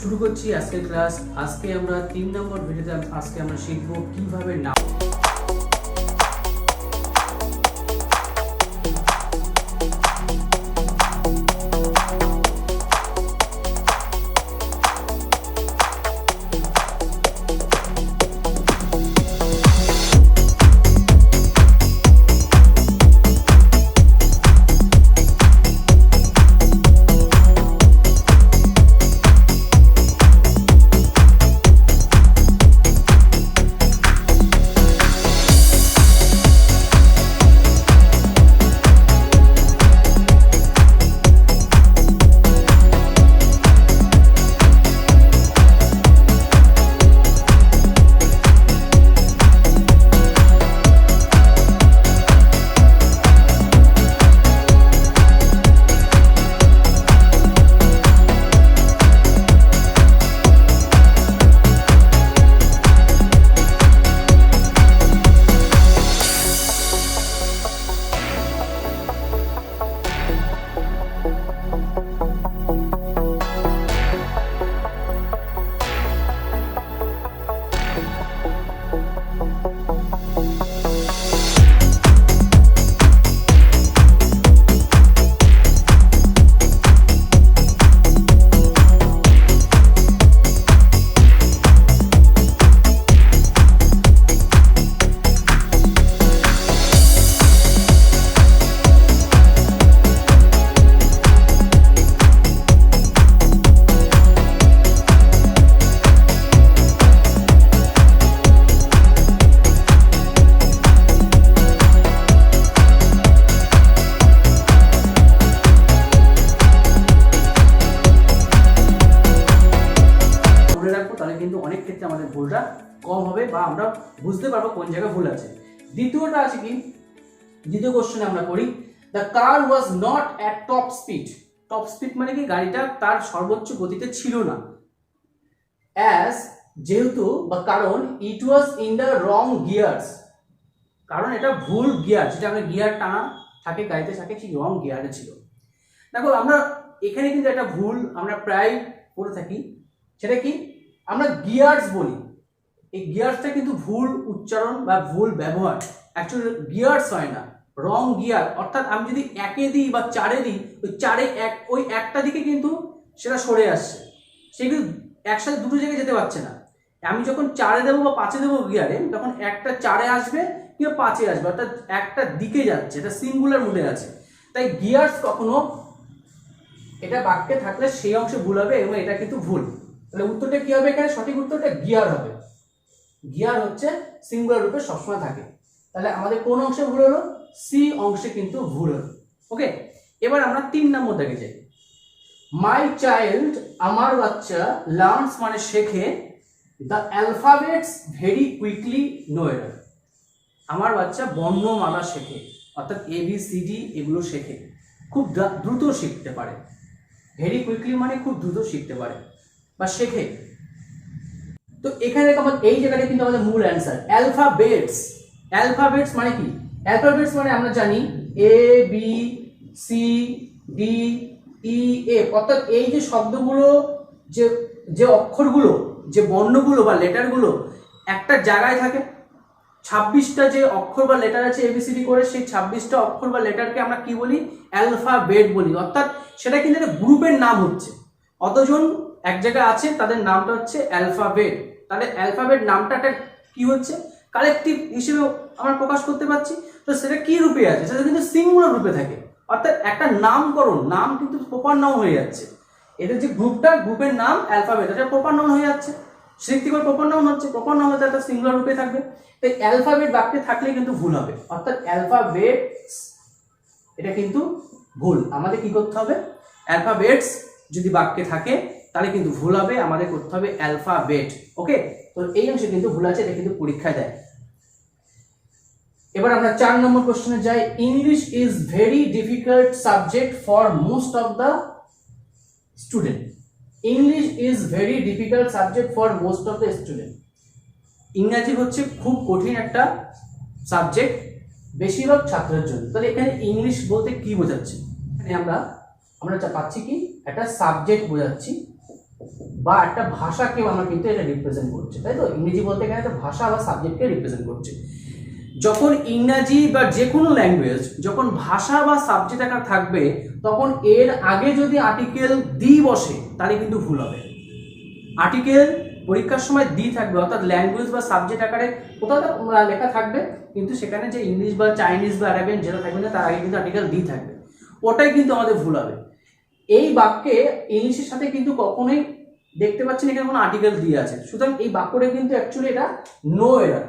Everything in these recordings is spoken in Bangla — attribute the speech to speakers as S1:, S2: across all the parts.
S1: শুরু করছি আজকের ক্লাস। আজকে আমরা 3 নম্বর ভিডিওতে আজকে আমরা শিখব কিভাবে নাম তাহলে কিন্তু অনেক ক্ষেত্রে আমাদের ভুলটা কম হবে বা আমরা বুঝতে পারবো কোন জায়গায় ভুল আছে। দ্বিতীয়টা আছে কি, দ্বিতীয় কোশ্চেনে আমরা করি the car was not at top speed. Top speed মানে কি, গাড়িটা তার সর্বোচ্চ গতিতে ছিল না। অ্যাজ যেহেতু বা কারণ it was in the wrong gears, কারণ এটা ভুল গিয়ার, যেটা আমরা গিয়ার টানা থাকে গাড়িতে থাকে সেই রং গিয়ারে ছিল। দেখো আমরা এখানে কিন্তু একটা ভুল আমরা প্রায় করে থাকি, সেটা কি আমরা গিয়ার্স বলি। এই গিয়ার্সটা কিন্তু ভুল উচ্চারণ বা ভুল ব্যবহার, অ্যাকচুয়ালি গিয়ার্স হয় না, রং গিয়ার। অর্থাৎ আমি যদি একে দিই বা চারে দিই, ওই চারে ওই একটা দিকে কিন্তু সেটা সরে আসছে, সে কিন্তু একসাথে দুটো জায়গায় যেতে পারছে না। আমি যখন চারে দেবো বা পাঁচে দেবো গিয়ারে, তখন একটা চারে আসবে কিংবা পাঁচে আসবে, অর্থাৎ একটা দিকে যাচ্ছে, এটা সিঙ্গুলার মুডে আছে। তাই গিয়ার্স কখনো এটা বাক্যে থাকলে সেই অংশে ভুল হবে এবং এটা কিন্তু ভুল। তাহলে উত্তরটা কি হবে, এখানে সঠিক উত্তরটা গিয়ার হবে। গিয়ার হচ্ছে সিঙ্গুলার রূপে সবসময় থাকে। তাহলে আমাদের কোন অংশে ভুল হলো, সি অংশে কিন্তু ভুল হলো। ওকে, এবার আমরা 3 নম্বর দেখে যাই। মাই চাইল্ড, আমার বাচ্চা, লার্নস মানে শেখে, the alphabets very quickly no error. আমার বাচ্চা বর্ণমালা শেখে, অর্থাৎ ABCD এগুলো শেখে, খুব দ্রুত শিখতে পারে। ভেরি কুইকলি মানে খুব দ্রুত শিখতে পারে বা শেখে। তো এখানে আমাদের এই জায়গাটা কিন্তু আমাদের মূল অ্যান্সার অ্যালফাবেটস। অ্যালফাবেটস মানে কি, অ্যালফাবেটস মানে আমরা জানি ABCDEF, অর্থাৎ এই যে শব্দগুলো, যে অক্ষরগুলো, যে বর্ণগুলো বা লেটারগুলো একটা জায়গায় থাকে। 26টা যে অক্ষর বা লেটার আছে ABCD করে, সেই 26টা অক্ষর বা লেটারকে আমরা কি বলি, অ্যালফাবেট বলি। অর্থাৎ সেটা কিন্তু একটা গ্রুপের নাম হচ্ছে, অতজন এক জায়গায় আছে, তাদের নামটা হচ্ছে অ্যালফাবেট। তাহলে অ্যালফাবেট নামটা কি হচ্ছে, কালেকটিভ হিসেবে আমরা প্রকাশ করতে পারছি। তো সেটা কি রূপে আছে, সেটা কিন্তু সিঙ্গুলার রূপে থাকে। অর্থাৎ একটা নামকরণ, নাম কিন্তু প্রপার নাউন হয়ে যাচ্ছে। এদের যে গ্রুপটা, গ্রুপের নাম অ্যালফাবেট, এটা প্রপার নাউন হয়ে যাচ্ছে। সিঙ্গুলার প্রপার নাউন হচ্ছে, প্রপার নাউন হচ্ছে একটা সিঙ্গুলার রূপে থাকবে। তাই অ্যালফাবেট বাক্যে থাকলে কিন্তু ভুল হবে, অর্থাৎ অ্যালফাবেটস এটা কিন্তু ভুল। আমাদের কি করতে হবে, অ্যালফাবেটস যদি বাক্যে থাকে তাহলে কিন্তু ভুল হবে, আমাদের করতে হবে অ্যালফাবেট। ওকে, তো এই অংশে কিন্তু ভুল আছে, এটা কিন্তু পরীক্ষায় দেয়। এবার আমরা 4 নম্বর কোশ্চেনে যাই। English is very difficult subject for most of the student. English is very difficult subject for most of the student. ইংরেজি হচ্ছে খুব কঠিন একটা সাবজেক্ট বেশিরভাগ ছাত্রের জন্য। তাহলে এখানে ইংলিশ বলতে কি বোঝাচ্ছে, এখানে আমরা পাচ্ছি কি, একটা সাবজেক্ট বোঝাচ্ছি। বা একটা ভাষাকেও আমরা কিন্তু এটা রিপ্রেজেন্ট করছে, তাই তো? ইংরেজি বলতে গেলে একটা ভাষা বা সাবজেক্টকে রিপ্রেজেন্ট করছে। যখন ইংরাজি বা যে কোনো ল্যাঙ্গুয়েজ যখন ভাষা বা সাবজেক্ট আকার থাকবে, তখন এর আগে যদি আর্টিকেল দি বসে তাহলে কিন্তু ভুল হবে। আর্টিকেল পরীক্ষার সময় দি থাকবে, অর্থাৎ ল্যাঙ্গুয়েজ বা সাবজেক্ট আকারে কোথাও লেখা থাকবে, কিন্তু সেখানে যে ইংলিশ বা চাইনিজ বা আরাবিয়ান যেটা থাকবে না, তার আগে কিন্তু আর্টিকেল দি থাকবে, ওটাই কিন্তু আমাদের ভুল হবে। এই বাক্যে ইংলিশের সাথে কিন্তু কখনোই দেখতে পাচ্ছেন এখানে কোনো আর্টিকেল দিয়ে আছে, সুতরাং এই বাক্যটা কিন্তু অ্যাকচুয়ালি এটা নো এরার।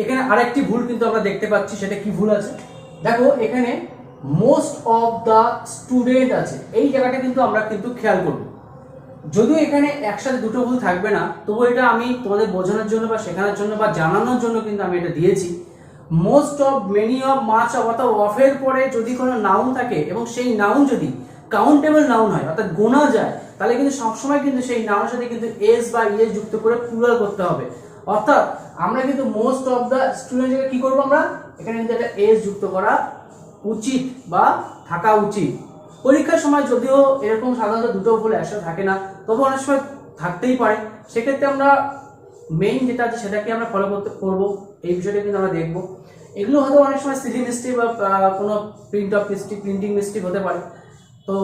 S1: এখানে আরেকটি ভুল কিন্তু আমরা দেখতে পাচ্ছি, সেটা কি ভুল আছে দেখো, এখানে মোস্ট অফ দ্য স্টুডেন্ট আছে, এই জায়গাটা কিন্তু আমরা কিন্তু খেয়াল করব। যদিও এখানে একসাথে দুটো ভুল থাকবে না, তবু এটা আমি তোমাদের বোঝানোর জন্য বা শেখানোর জন্য বা জানানোর জন্য কিন্তু আমি এটা দিয়েছি। Most of, many of, much of, অর্থাৎ অফের পরে যদি কোনো নাউন থাকে এবং সেই নাউন যদি কাউন্টেবল নাউন হয়, অর্থাৎ গোনা যায়, তাহলে কিন্তু সবসময় কিন্তু সেই নাউনের সাথে কিন্তু এস বা ইএস যুক্ত করে প্লুরাল করতে হবে। অর্থাৎ আমরা কিন্তু মোস্ট অফ দ্য স্টুডেন্ট জায়গায় কি করবো, আমরা এখানে কিন্তু একটা এস যুক্ত করা উচিত বা থাকা উচিত। পরীক্ষার সময় যদিও এরকম সাধারণত দুটো ভুল একসাথে থাকে না, তবু অনেক সময় থাকতেই পারে। সেক্ষেত্রে আমরা মেইন যেটা আছে সেটাকে আমরা ফলো করবো, এই বিষয়টা কিন্তু আমরা দেখবো। এগুলো হয়তো অনেক সময় সিলি মিস্টেক বা কোনো প্রিন্টিং মিস্টেক হতে পারে। তো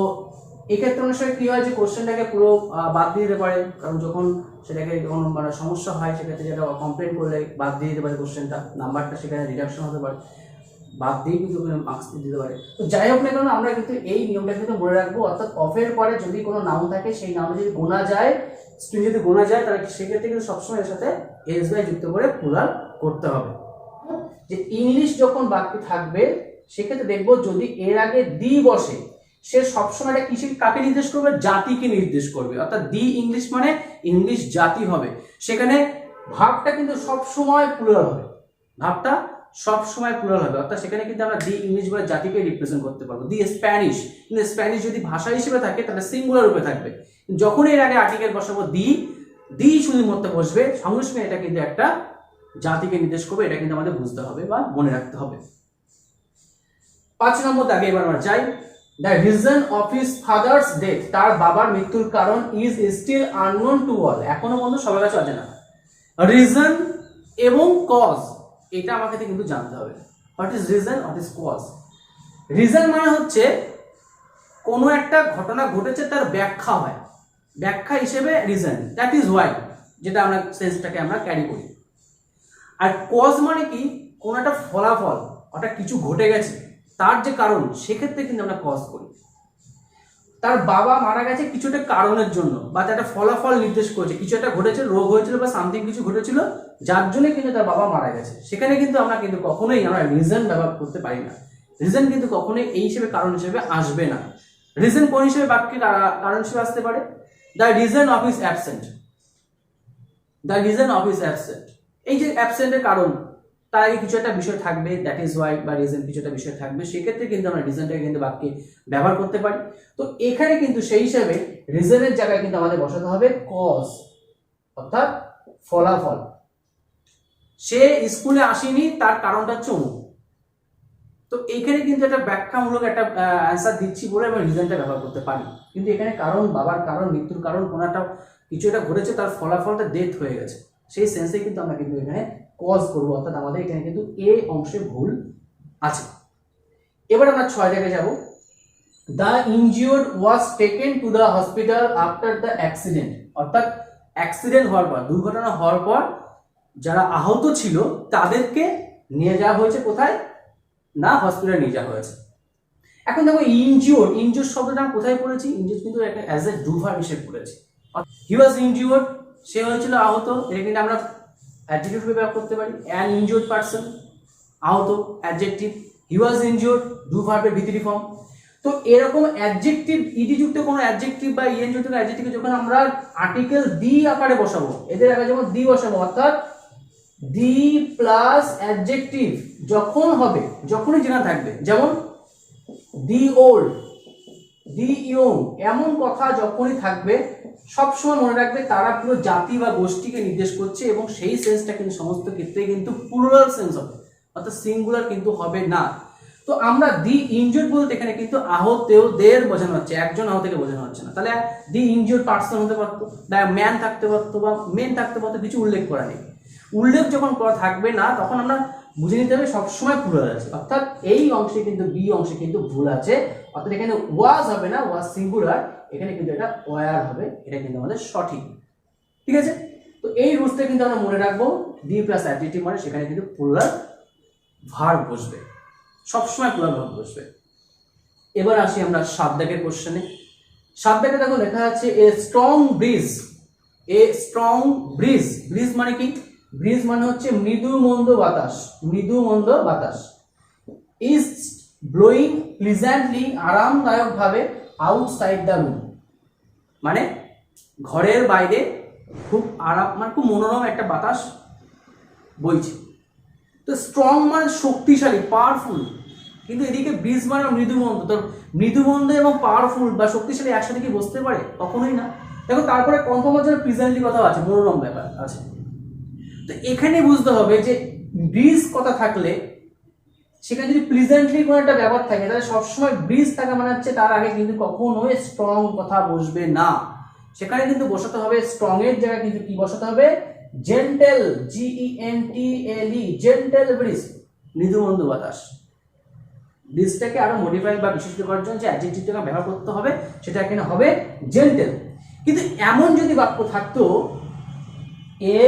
S1: এক্ষেত্রে অনেক সময় কী হয় যে কোশ্চেনটাকে পুরো বাদ দিয়ে দিতে পারে, কারণ যখন সেটাকে যখন মানে সমস্যা হয় সেক্ষেত্রে যেটা কমপ্লেন করলে বাদ দিয়ে দিতে পারে কোশ্চেনটা, নাম্বারটা সেখানে রিডাকশন হতে পারে, বাদ দিয়ে কিন্তু মার্কস দিতে পারে। তো যাই হোক না কেন, আমরা কিন্তু এই নিয়মটা কিন্তু মনে রাখবো, অর্থাৎ অফের পরে যদি কোনো নাউন থাকে, সেই নাউন যদি গোনা যায়, স্ট্রিং যদি গোনা যায়, তাহলে সেক্ষেত্রে কিন্তু সবসময় এর সাথে এস বাই যুক্ত করে প্লুরাল করতে হবে। যে ইংলিশ যখন বাক্যে থাকবে, সেক্ষেত্রে দেখবো যদি এর আগে দি বসে, সে সবসময় এটা কিসে কাকে নির্দেশ করবে, জাতিকে নির্দেশ করবে। অর্থাৎ দি ইংলিশ মানে ইংলিশ জাতি হবে, সেখানে ভাবটা কিন্তু সবসময় প্লুরাল হবে, ভাবটা সবসময় প্লুরাল হবে। অর্থাৎ সেখানে কিন্তু আমরা দি ইংলিশ বলে জাতিকে রিপ্রেজেন্ট করতে পারবো। দি স্প্যানিশ, কিন্তু স্প্যানিশ যদি ভাষা হিসেবে থাকে তাহলে সিঙ্গুলার রূপে থাকবে। যখন এর আগে আর্টিকেল বসাবো দি শুধুমাত্র বসবে, সঙ্গে সঙ্গে এটা কিন্তু একটা জাতিকে নির্দেশ করবে। এটা কিন্তু আমাদের বুঝতে হবে বা মনে রাখতে হবে। 5 নম্বর দাগে এবার আমরা যাই। The reason of his father's death, তার বাবার মৃত্যুর কারণ is still unknown to all, এখনো পর্যন্ত সবার কাছে অজানা। রিজন এবং কজ, এটা আমাকে কিন্তু জানতে হবে। What is reason, what is cause. Reason মানে হচ্ছে কোনো একটা ঘটনা ঘটেছে, তার ব্যাখ্যা হয়, ব্যাখ্যা হিসেবে রিজন, দ্যাট ইজ ওয়াই, যেটা আমরা সেন্সটাকে আমরা ক্যারি করি। আর কজ মানে কি, কোনো একটা ফলাফল, অর্থাৎ কিছু ঘটে গেছে, তার যে কারণ, সেক্ষেত্রে কিন্তু আমরা কজ করি। তার বাবা মারা গেছে কিছু একটা কারণের জন্য, বা তার একটা ফলাফল নির্দেশ করেছে, কিছু একটা ঘটেছে, রোগ হয়েছিল বা সামথিং কিছু ঘটেছিল, যার জন্য কিন্তু তার বাবা মারা গেছে। সেখানে কিন্তু আমরা কিন্তু কখনোই আমরা রিজন ব্যবহার করতে পারি না। রিজন কিন্তু কখনোই এই হিসেবে কারণ হিসেবে আসবে না। রিজন কোন হিসেবে বাক্যে কারণ হিসেবে আসতে পারে, the reason of his absent, the reason of his absent, এই যে অ্যাবসেন্টের কারণ, তার আগে কিছু একটা বিষয় থাকবে, দ্যাট ইজ ওয়াই বা রিজন, কিছু একটা বিষয় থাকবে, সেক্ষেত্রে কিন্তু আমরা রিজনটাকে কিন্তু বাক্যে ব্যবহার করতে পারি। তো এখানে কিন্তু সেই হিসাবে রিজনের জায়গায় কিন্তু আমাদের বসাতে হবে কজ, অর্থাৎ ফলাফল। সে স্কুলে আসেনি, তার কারণটা হচ্ছে অমুক। তো এইখানে কিন্তু একটা ব্যাখ্যামূলক একটা অ্যান্সার দিচ্ছি বলে আমরা রিজনটা ব্যবহার করতে পারি। কিন্তু এখানে কারণ, বাবার কারণ, মৃত্যুর কারণ, কোনো একটা কিছু একটা ঘটেছে, তার ফলাফলটা ডেথ হয়ে গেছে, সেই সেন্সে কিন্তু আমরা কিন্তু এখানে কজ করবো। অর্থাৎ আমাদের এখানে কিন্তু এ অংশে ভুল আছে। এবার আমরা 6 জায়গায় যাব। The injured was taken to the hospital after the accident, অর্থাৎ অ্যাক্সিডেন্ট হওয়ার পর, দুর্ঘটনা হওয়ার পর যারা আহত ছিল তাদেরকে নিয়ে যাওয়া হয়েছে কোথায় না, হসপিটালে নিয়ে যাওয়া হয়েছে। এখন দেখো ইনজিওর্ড, ইনজিওর্ড শব্দটা আমরা কোথায় পড়েছি, ইনজিওর্ড কিন্তু একটা অ্যাজ এ ডু ভার্ব হিসেবে পড়েছি। হি ওয়াজ ইনজিওর্ড, সে হয়েছিল আহত, এটা কিন্তু আমরা অ্যাডজেক্টিভ রূপে ব্যবহার করতে পারি। অ্যান ইনজিওর্ড পারসন, আহত, adjective. He was injured, do ভার্বের ভিতরি ফর্ম। তো এরকম অ্যাডজেক্টিভ, ইডি যুক্ত কোনো অ্যাডজেক্টিভ বা ইএন যুক্ত অ্যাডজেক্টিভ যখন আমরা আর্টিকেল দি আকারে বসাবো, এদের আগে যখন দি বসাবো, অর্থাৎ দি প্লাস অ্যাডজেক্টিভ যখন হবে, যখনই জানা থাকবে, যেমন দি ওল্ড, দি ইয়ং, এমন কথা যখনই থাকবে, সবসময় মনে রাখবে তারা পুরো জাতি বা গোষ্ঠীকে নির্দেশ করছে, এবং সেই সেন্সটা কিন্তু সমস্ত ক্ষেত্রে কিন্তু প্লুরাল সেন্স হবে, অর্থাৎ সিঙ্গুলার কিন্তু হবে না। তো আমরা দি ইনজুর্ড বলতে এখানে কিন্তু আহতদের বোঝানো হচ্ছে, একজন আহতকে বোঝানো হচ্ছে না। তাহলে দি ইনজুর্ড পার্সন হতে পারতো, ম্যান থাকতে পারতো বা মেন থাকতে পারতো, কিছু উল্লেখ করা নেই। উল্লেখ যখন করা থাকবে না তখন আমরা বুঝে নিতে হবে সবসময় প্লুরাল আছে, অর্থাৎ এই অংশে কিন্তু বি অংশে কিন্তু ভুল আছে, অর্থাৎ এখানে ওয়াজ হবে না, ওয়াজ সিঙ্গুলার, এখানে কিন্তু এটা ওয়ার হবে, এটা কিন্তু আমাদের সঠিক। ঠিক আছে, তো এই রুলসটা কিন্তু আমরা মনে রাখবো, দি প্লাস অ্যাডজেক্টিভ মানে সেখানে কিন্তু প্লুরাল ভার্ব বসবে, সবসময় প্লুরাল ভার্ব বসবে। এবার আসি আমরা 7 দাগের কোশ্চেনে। 7 দাগে দেখো লেখা আছে a strong bridge, a strong bridge, bridge মানে কি? ব্রিজ মানে হচ্ছে মৃদু মন্দ বাতাস, মৃদু মন্দ বাতাস, ইজ ব্লোয়িং প্লিজেন্টলি, আরামদায়ক ভাবে, আউটসাইড দ্য রুম, মানে ঘরের বাইরে খুব আরাম, মানে খুব মনোরম একটা বাতাস বইছে। তো স্ট্রং মানে শক্তিশালী, পাওয়ারফুল, কিন্তু এদিকে ব্রিজ মানে মৃদুমন্দ। তো মৃদুমন্দ এবং পাওয়ারফুল বা শক্তিশালী একসাথে কি বসতে পারে? কখনোই না। দেখো তারপরে কনফার্মের জন্য প্রিজেন্টলি কথা আছে, মনোরম ব্যাপার আছে। তো এখানে বুঝতে হবে যে ব্রিজ কথা থাকলে সেখানে যদি প্লিজেন্টলি কোনো একটা ব্যাপার থাকে তাহলে সবসময় ব্রিজ থাকা মানে হচ্ছে তার আগে কিন্তু কখনোই স্ট্রং কথা বসবে না, সেখানে কিন্তু বসাতে হবে স্ট্রং এর জায়গায় কিন্তু কি বসাতে হবে? জেন্টেল, GENTLE, জেন্টেল ব্রিজ, মৃদুমন্দ বাতাস। ব্রিজটাকে আরো মডিফাই বা বিশেষিত করার জন্য যে অ্যাডজেক্টিভটা ব্যবহার করতে হবে সেটা এখানে হবে জেন্টেল। কিন্তু এমন যদি বাক্য থাকতো a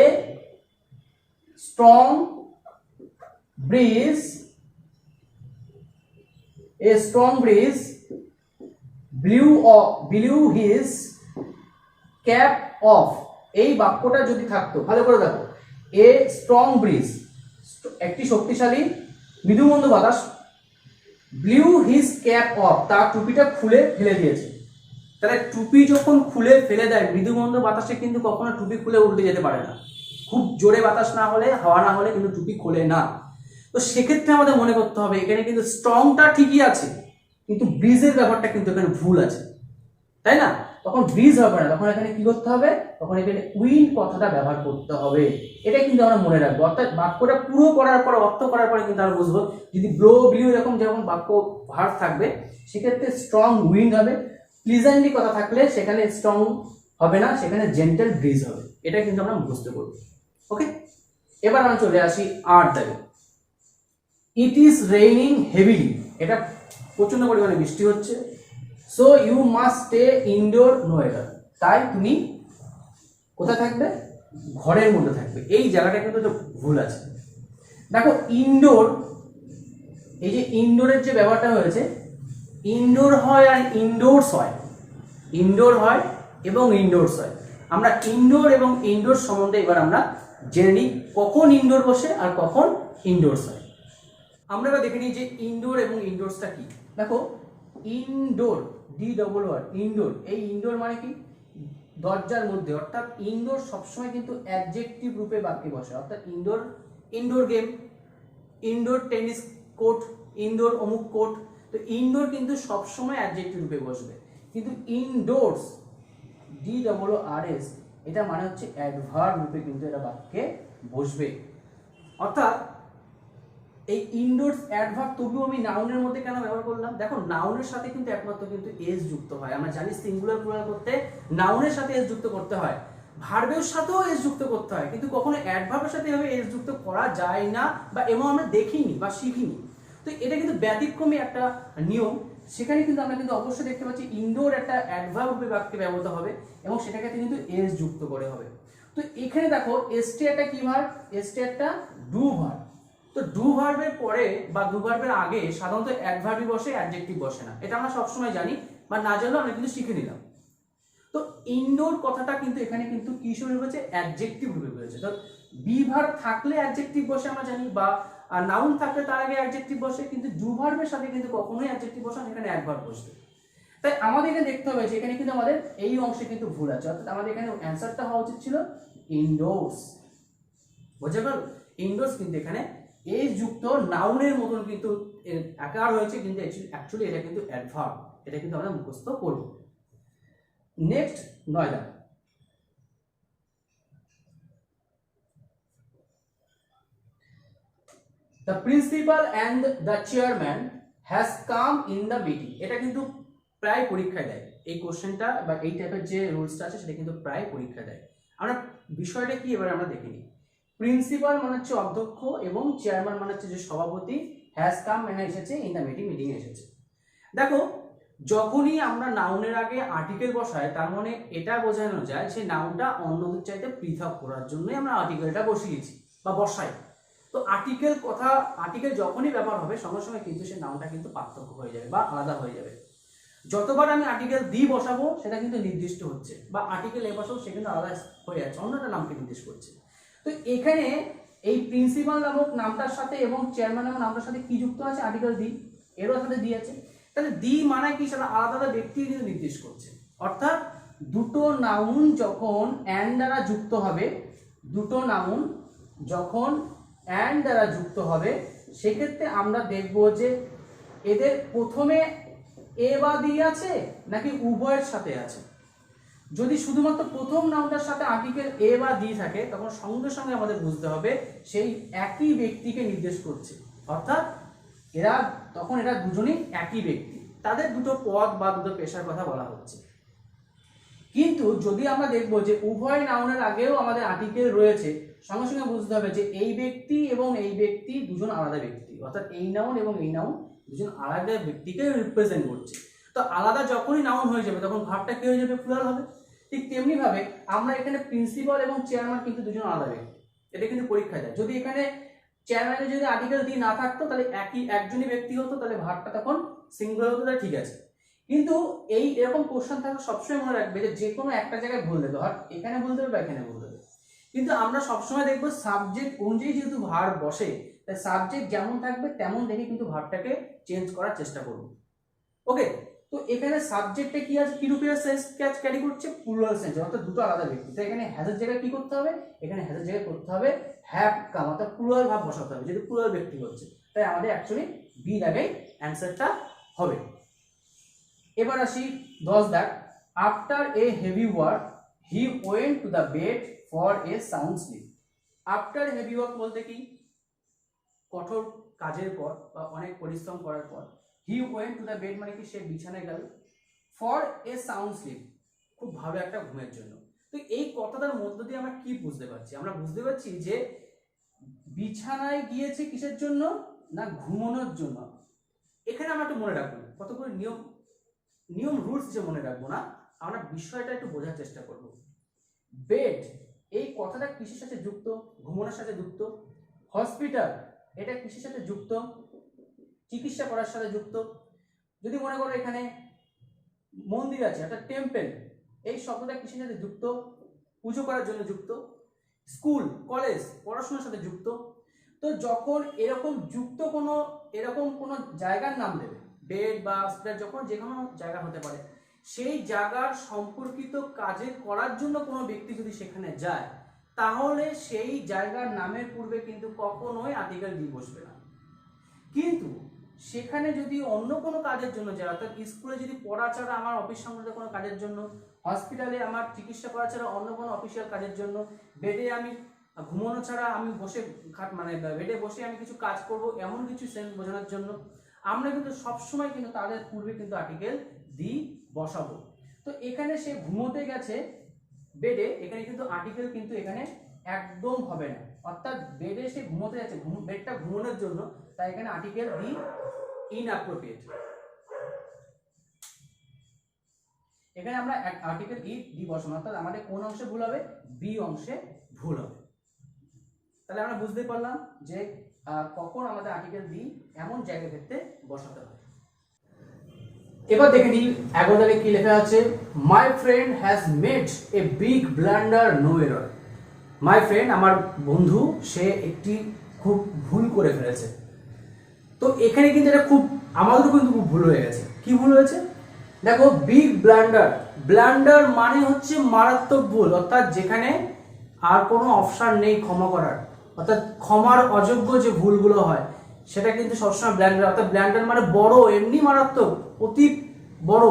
S1: strong bridge, a strong breeze blew his cap off, এই বাক্যটা যদি থাকতো, ভালো করে দেখো, a strong breeze, একটি শক্তিশালী মৃদুমন্দ বাতাস, blew his cap off, তার টুপিটা খুলে ফেলে দিয়েছে। তাহলে টুপি যখন খুলে ফেলে দেয় মৃদুমন্দ বাতাসে কিন্তু কখনো টুপি খুলে উল্টে যেতে পারে না, খুব জোরে বাতাস না হলে, হাওয়া না হলে কিন্তু টুপি খোলে না। তো সেক্ষেত্রে আমাদের মনে করতে হবে এখানে কিন্তু স্ট্রংটা ঠিকই আছে কিন্তু ব্রিজের ব্যাপারটা কিন্তু এখানে ভুল আছে, তাই না? তখন ব্রিজ হবে না, তখন এখানে কি করতে হবে? তখন এখানে উইন্ড কথাটা ব্যবহার করতে হবে। এটা কিন্তু আমরা মনে রাখবো, অর্থাৎ বাক্যটা পুরো করার পর, অর্থ করার পরে কিন্তু আমরা বুঝবো যদি ব্লো ব্লিউ এরকম যখন বাক্য ভার্ব থাকবে সেক্ষেত্রে স্ট্রং উইন্ড হবে, প্লিজেন্টলি কথা থাকলে সেখানে স্ট্রং হবে না, সেখানে জেন্টেল ব্রিজ হবে। এটা কিন্তু আমরা বুঝতে পারবো। ওকে, এবার আমরা চলে আসি 8 দাগে। ইট ইজ রেইনিং হেভিলি, এটা প্রচন্ড পরিমাণে বৃষ্টি হচ্ছে, so you must stay indoor no error, তাই তুমি কোথায় থাকবে? ঘরের মধ্যে থাকবে। এই জায়গাটা কিন্তু ভুল আছে। দেখো ইনডোর, এই যে ইনডোরের যে ব্যাপারটা হয়েছে, ইনডোর হয় আর ইনডোরস হয়, ইনডোর হয় এবং ইনডোরস হয়। আমরা ইনডোর এবং ইনডোর সম্বন্ধে এবার আমরা জেনে নিই কখন ইনডোর বসে আর কখন ইনডোরস হয়। আমরা এবার দেখে নিই যে ইনডোর এবং ইনডোরসটা কি। দেখো ইনডোর, DOOR, ইনডোর, এই ইনডোর মানে কি? দরজার মধ্যে, অর্থাৎ ইনডোর সবসময় কিন্তু অ্যাডজেক্টিভ রূপে বাক্যে বসে, অর্থাৎ indoor, indoor game, indoor tennis court, indoor অমুক কোর্ট। তো ইনডোর কিন্তু সবসময় অ্যাডজেক্টিভ রূপে বসবে, কিন্তু ইনডোরস, DOORS, এটা মানে হচ্ছে অ্যাডভার্ব রূপে কিন্তু এটা বাক্যে বসবে। অর্থাৎ এই ইনডোরস অ্যাডভার্ব তবুও আমি নাউনের মধ্যে কেন ব্যবহার করলাম? দেখো নাউনের সাথে কিন্তু একমাত্র কিন্তু এস যুক্ত হয়, আমরা জানি সিঙ্গুলার প্লুরাল করতে নাউনের সাথে এস যুক্ত করতে হয়, ভার্বের সাথেও এস যুক্ত করতে হয়, কিন্তু কখনো অ্যাডভার্বের সাথে এভাবে এস যুক্ত করা যায় না বা এবং আমরা দেখিনি বা শিখিনি। তো এটা কিন্তু ব্যতিক্রমী একটা নিয়ম। সেখানে কিন্তু আমরা কিন্তু অবশ্যই দেখতে পাচ্ছি ইনডোর একটা অ্যাডভার্ব রূপে বাক্যে ব্যবহৃত হবে এবং সেটাকে কিন্তু এস যুক্ত করে হবে। তো এখানে দেখো এসটি একটা কি ভার্ব? এসটি একটা ডু ভার্ব। তো ডু ভার্বের পরে বা ডু ভার্বের আগে সাধারণত অ্যাডভার্বই বসে, অ্যাডজেক্টিভ বসে না, এটা আমরা সবসময় জানি বা না জানলেও আমরা কিন্তু শিখে নিলাম। তো ইনডোর কথাটা কিন্তু এখানে কিন্তু কি হিসেবে বলেছে? অ্যাডজেক্টিভ রূপে বলেছে। তো বি ভার্ব থাকলে অ্যাডজেক্টিভ বসে আমরা জানি, বা নাউন থাকলে তার আগে অ্যাডজেক্টিভ বসে, কিন্তু ডু ভার্বের সাথে কিন্তু কখনোই অ্যাডজেক্টিভ বসে না, এখানে অ্যাডভার্ব বসবে। তাই আমাদের এখানে দেখতে হবে যে এখানে কিন্তু আমাদের এই অংশে কিন্তু ভুল আছে, অর্থাৎ আমাদের এখানে অ্যান্সারটা হওয়া উচিত ছিল ইনডোরস। বুঝতে পারো? ইনডোরস কিন্তু এখানে এস যুক্ত নাউনের মতন কিন্তু আকার হয়েছে, কিন্তু অ্যাকচুয়ালি এটা কিন্তু অ্যাডভার্ব, এটা কিন্তু আমরা মুখস্থ করব। নেক্সট 9 দাগ। The principal and the chairman has come in the meeting, এটা কিন্তু প্রায় পরীক্ষায় দেয় এই কোশ্চেনটা, বা এই টাইপের যে রুলসটা আছে সেটা কিন্তু প্রায় পরীক্ষায় দেয়। আমরা বিষয়টা কি এবার আমরা দেখে নিই। প্রিন্সিপাল মানে হচ্ছে অধ্যক্ষ এবং চেয়ারম্যান মানে হচ্ছে যে সভাপতি, হ্যাজ কাম মানে এসেছে ইন দ্য মিটিং, মিটিংয়ে এসেছে। দেখো যখনই আমরা নাউনের আগে আর্টিকেল বসাই তার মানে এটা বোঝানো যায় যে নাউনটা অন্যদের চাইতে পৃথক করার জন্যই আমরা আর্টিকেলটা বসিয়েছি বা বসাই। তো আর্টিকেল যখনই ব্যবহার হবে সঙ্গে সঙ্গে কিন্তু সেই নাউনটা কিন্তু পার্থক্য হয়ে যাবে বা আলাদা হয়ে যাবে। যতবার আমি আর্টিকেল দি বসাবো সেটা কিন্তু নির্দিষ্ট হচ্ছে, বা আর্টিকেল এ বসাবো সে কিন্তু আলাদা হয়ে যাচ্ছে, অন্য একটা নামকে নির্দেশ করছে। তো এখানে এই প্রিন্সিপাল নামক নামটার সাথে এবং চেয়ারম্যান নামক নামটার সাথে কি যুক্ত আছে? আর্টিকেল দি, এরও সাথে দি আছে। তাহলে দি মানে কি? সেটা আলাদা আলাদা ব্যক্তি কিন্তু নির্দেশ করছে। অর্থাৎ দুটো নাউন যখন অ্যান্ড দ্বারা যুক্ত হবে, দুটো নাউন যখন অ্যান্ড দ্বারা যুক্ত হবে সেক্ষেত্রে আমরা দেখব যে এদের প্রথমে এ বা দি আছে নাকি উভয়ের সাথে আছে। যদি শুধুমাত্র প্রথম নাউনটার সাথে আর্টিকেল এ বা দি থাকে তখন সঙ্গে সঙ্গে আমাদের বুঝতে হবে সেই একই ব্যক্তিকে নির্দেশ করছে, অর্থাৎ এরা দুজনেই একই ব্যক্তি, তাদের দুটো পদ বা দুটো পেশার কথা বলা হচ্ছে। কিন্তু যদি আমরা দেখবো যে উভয় নাউনের আগেও আমাদের আর্টিকেল রয়েছে, সঙ্গে সঙ্গে বুঝতে হবে যে এই ব্যক্তি এবং এই ব্যক্তি দুজন আলাদা ব্যক্তি, অর্থাৎ এই নাউন এবং এই নাউন দুজন আলাদা ব্যক্তিকে রিপ্রেজেন্ট করছে। তো আলাদা যখনই নাউন হয়ে যাবে তখন ভাবটা কি হয়ে যাবে? প্লুরাল হবে। ঠিক তেমনি ভাবে আমরা এখানে প্রিন্সিপাল এবং চেয়ারম্যান কিন্তু দুজন আলাদা ব্যক্তি, এটা কিন্তু পরীক্ষা যায়। যদি এখানে চেয়ারম্যানের যদি আর্টিকেল দি না থাকতো তাহলে একজনই ব্যক্তি হতো, তাহলে ভাবটা তখন সিঙ্গুলার হতো, তাহলে ঠিক আছে। কিন্তু এরকম কোশ্চেন থাকলে সবসময় মনে রাখবে যে কোনো একটা জায়গায় ভুল দেবে, হয় এখানে ভুল দেবে বা এখানে ভুল দেবে। কিন্তু আমরা সবসময় দেখবো সাবজেক্ট অনুযায়ী যেহেতু ভার্ব বসে, তাই সাবজেক্ট যেমন থাকবে তেমন দেখে কিন্তু ভার্বটাকে চেঞ্জ করার চেষ্টা করবো। ওকে, তো এখানে সাবজেক্টে কি আছে? কি রূপে সেন্স ক্যারি করছে? প্লুরাল সেন্স, অর্থাৎ দুটো আলাদা ব্যক্তি। তো এখানে হ্যাজের জায়গায় কি করতে হবে? এখানে হ্যাজের জায়গায় করতে হবে হ্যাভ কাম, অর্থাৎ প্লুরাল ভাব বসাতে হবে, যেহেতু প্লুরাল ব্যক্তি হচ্ছে। তাই আমাদের অ্যাকচুয়ালি বি জায়গায় অ্যান্সারটা হবে। এবার আসি 10 দাগ। After a heavy work he went to the bed for a sound sleep. After heavy work বলতে কি? কঠোর কাজের পর বা অনেক পরিশ্রম করার পর। He went to the bed মানে কি? সে বিছানায় গেল। ফর এ সাউন্ড স্লিপ, খুব ভালো একটা ঘুমের জন্য। তো এই কথাটার মধ্য দিয়ে আমরা কি বুঝতে পারছি? আমরা বুঝতে পারছি যে বিছানায় গিয়েছে কিসের জন্য? না ঘুমানোর জন্য। এখানে আমরা একটু মনে রাখবো, কতগুলো নিয়ম রুলস যে মনে রাখবো না, আমরা বিষয়টা একটু বোঝার চেষ্টা করব। বেড এই কথাটা কিসের সাথে যুক্ত? ঘুমানোর সাথে যুক্ত। হসপিটাল এটা কিসের সাথে যুক্ত? চিকিৎসা করার সাথে যুক্ত। যদি মনে করো এখানে মন্দির আছে, একটা টেম্পল, এই শব্দটা কিসের সাথে যুক্ত? পুজো করার জন্য যুক্ত। স্কুল কলেজ পড়াশোনার সাথে যুক্ত। তো যখন এরকম কোনো জায়গার নাম দেবে, বেড বা হসপিটাল, যখন যে কোনো জায়গা হতে পারে, সেই জায়গার সম্পর্কিত কাজে করার জন্য কোনো ব্যক্তি যদি সেখানে যায় তাহলে সেই জায়গার নামের পূর্বে কিন্তু কখনোই আর্টিকেল দি বসবে না। কিন্তু সেখানে যদি অন্য কোনো কাজের জন্য যায়, অর্থাৎ স্কুলে যদি পড়া ছাড়া আমার অফিস সংক্রান্ত কোনো কাজের জন্য, হসপিটালে আমার চিকিৎসা করা ছাড়া অন্য কোনো অফিসিয়াল কাজের জন্য, বেডে আমি ঘুমানো ছাড়া আমি বসে বেডে বসে আমি কিছু কাজ করব, এমন কিছু সেন্স বোঝানোর জন্য আমরা কিন্তু সবসময় কিন্তু তাদের পূর্বে কিন্তু আর্টিকেল দি বসাবো। তো এখানে সে ঘুমোতে গেছে বেডে, এখানে কিন্তু আর্টিকেল কিন্তু এখানে একদম হবে না, অর্থাৎ বেডে সে ঘুমোতে যাচ্ছে, বেডটা ঘুমানোর জন্য, তাই এখানে আর্টিকেল দি ইনঅ্যাপ্রোপ্রিয়েট। এখানে আমরা আর্টিকেল দি বসানো, অর্থাৎ আমাদের কোন অংশে ভুল হবে? বি অংশে ভুল হবে। তাহলে আমরা বুঝতে পারলাম যে কখন আমাদের আর্টিকেল দি এমন জায়গার ক্ষেত্রে বসাতে হয়। এবার দেখে নিই 11 দাগে কি লেখা আছে। My friend has made a big blunder no error. My friend আমার বন্ধু, সে একটি খুব ভুল করে ফেলেছে। তো এখানে কিন্তু এটা খুব আমাদেরও কিন্তু খুব ভুল হয়ে গেছে। কি ভুল হয়েছে? দেখো বিগ ব্লান্ডার, ব্লান্ডার মানে হচ্ছে মারাত্মক ভুল, অর্থাৎ যেখানে আর কোনো অপশন নেই ক্ষমা করার, অর্থাৎ ক্ষমার অযোগ্য যে ভুলগুলো হয় সেটা কিন্তু সবসময় ব্লান্ডার, অর্থাৎ ব্লান্ডার মানে বড়, এমনি মারাত্মক, অতি বড়।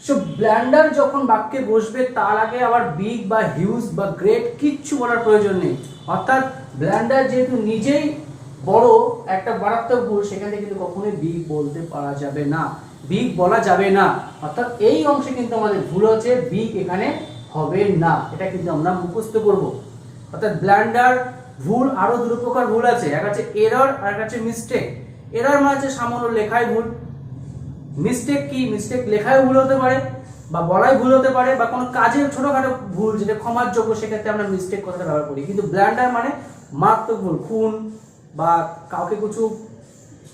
S1: সো ব্লান্ডার যখন বাক্যে বসবে তার আগে আবার বিগ বা হিউজ বা গ্রেট কিচ্ছু বলার প্রয়োজন নেই, অর্থাৎ ব্লান্ডার যেহেতু নিজেই বড় একটা মারাত্মক ভুল, সেখানে কিন্তু কখনোই বিগ বলতে পারা যাবে না, বিগ বলা যাবে না। অর্থাৎ এই অংশে কিন্তু আমাদের ভুল হচ্ছে, বিগ এখানে হবে না, এটা কিন্তু আমরা মুখস্থ করব। অর্থাৎ ব্লান্ডার ভুল আরো দুটো প্রকার ভুল আছে, এক আছে এরর আর এক আছে মিস্টেক। এরর মানে হচ্ছে সামান্য লেখায় ভুল। মিস্টেক কি? মিস্টেক লেখায় ভুল হতে পারে বা বলাই ভুল হতে পারে, বা কোনো কাজের ছোটখাটো ভুল যেটা ক্ষমার যোগ্য, সেক্ষেত্রে আমরা মিস্টেক কথাটা ব্যবহার করি। কিন্তু ব্লান্ডার মানে মারাত্মক ভুল, খুন বা কাউকে কিছু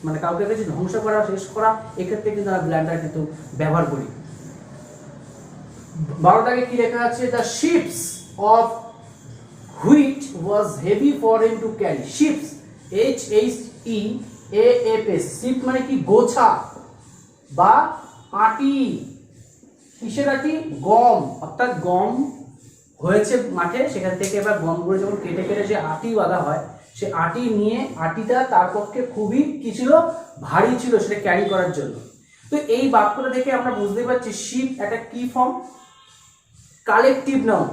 S1: মানে কাউকে কিছু ধ্বংস করা, শেষ করা, এক্ষেত্রে কিন্তু আমরা ব্লান্ডার কিন্তু ব্যবহার করি। 12 দাগে কি লেখা আছে? The sheafs of wheat was heavy for him to carry. Sheafs, HEAFS, sheaf মানে কি? গোছা বা আটি। কিসের আটি? গম। অর্থাৎ গম হয়েছে মাঠে, সেখান থেকে এবার গমগুলো যখন কেটে কেটে যে আটি বাঁধা হয়, সে আটি নিয়ে, আটিটা তার পক্ষে খুবই কি ছিল? ভারী ছিল সেটা ক্যারি করার জন্য। তো এই বাক্যটা দেখে আমরা বুঝতে পারছি শিপ একটা কি form? Collective noun.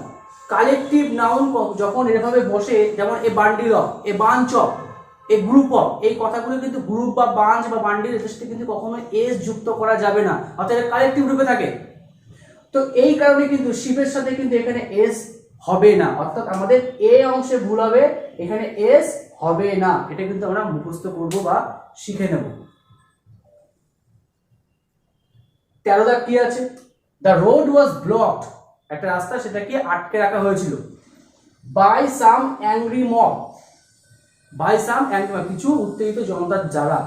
S1: Collective noun যখন এভাবে বসে, যেমন a bundle of, a bunch of, a group of, এই কথাগুলো কিন্তু গ্রুপ বা বাঞ্চ বা বান্ডিল, এর সাথে কিন্তু কখনো এস যুক্ত করা যাবে না, অর্থাৎ এটা কালেকটিভ রূপে থাকে। তো এই কারণে কিন্তু শিপের সাথে কিন্তু এখানে এস হবে না, অর্থাৎ আমাদের এ অংশে ভুল হবে, এখানে এস হবে না। এটা কিন্তু আমরা মুখস্থ করব বা শিখে নেব। 13 দাগ কি আছে? দ্য রোড ওয়াজ ব্লকড, একটা রাস্তা সেটাকে আটকে রাখা হয়েছিল। By some angry mob, by some angry mob, কিছু উত্তেজিত জনতার দ্বারা।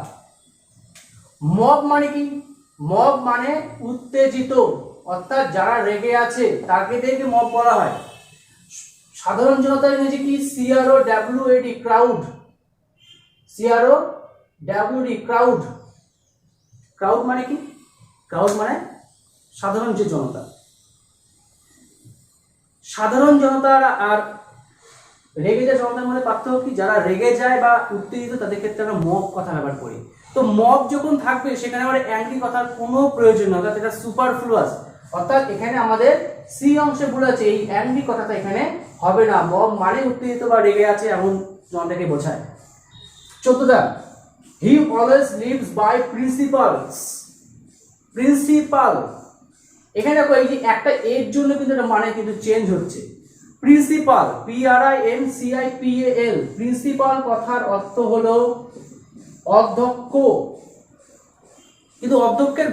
S1: মব মানে কি? মব মানে উত্তেজিত, অর্থাৎ যারা রেগে আছে তাকে দেখে মব বলা হয়। সাধারণ জনতার ইংরেজি কি? CROWD, crowd. CROWD, crowd. Crowd মানে কি? ক্রাউড মানে সাধারণ যে জনতা। সাধারণ জনতার আর রেগে যায় জনতার মধ্যে পার্থক্য কি? যারা রেগে যায় বা উত্তেজিত তাদের ক্ষেত্রে আমরা মব কথা ব্যবহার করি। তো মব যখন থাকবে সেখানে আমাদের অ্যাংরি কথার কোনো প্রয়োজন নেই, অর্থাৎ এটা সুপারফ্লুয়াস। অর্থাৎ এখানে আমাদের সি অংশে ভুল আছে, এই অ্যাংরি কথাটা এখানে হবে না। মব মানে উত্তেজিত বা রেগে আছে এমন জনতাকে বোঝায়। 14 he always lives by principles. Principle, এখানে দেখো এই যে একটা এর জন্য কিন্তু এটা মানে কিন্তু চেঞ্জ হচ্ছে। প্রিন্সিপাল, PRINCIPAL, প্রিন্সিপাল কথার অর্থ হলো অধ্যক্ষ। কিন্তু অধ্যক্ষের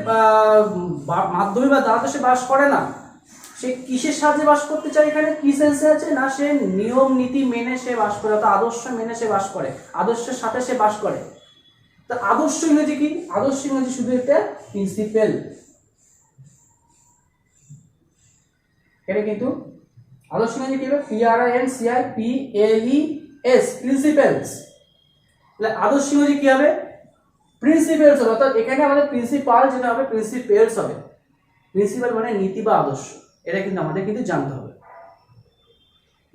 S1: মাধ্যমে বা দ্বারা সে বাস করে না, সে কিসের সাহায্যে বাস করতে চায়? এখানে কি সেন্সে আছে না? সে নিয়ম নীতি মেনে সে বাস করে, অর্থাৎ আদর্শ মেনে সে বাস করে, আদর্শের সাথে সে বাস করে। তা আদর্শ ইংরেজি কি? আদর্শ ইংরেজি শুধু একটা প্রিন্সিপাল। এটা কিন্তু আদর্শ ইংরেজি কি হবে? PRINCIPLES, principles. তাহলে আদর্শ ইংরেজি কি হবে? প্রিন্সিপালস হবে, অর্থাৎ এখানে আমাদের প্রিন্সিপাল যেটা হবে প্রিন্সিপালস হবে। প্রিন্সিপাল মানে নীতি বা আদর্শ, এটা কিন্তু আমাদের কিন্তু জানতে হবে।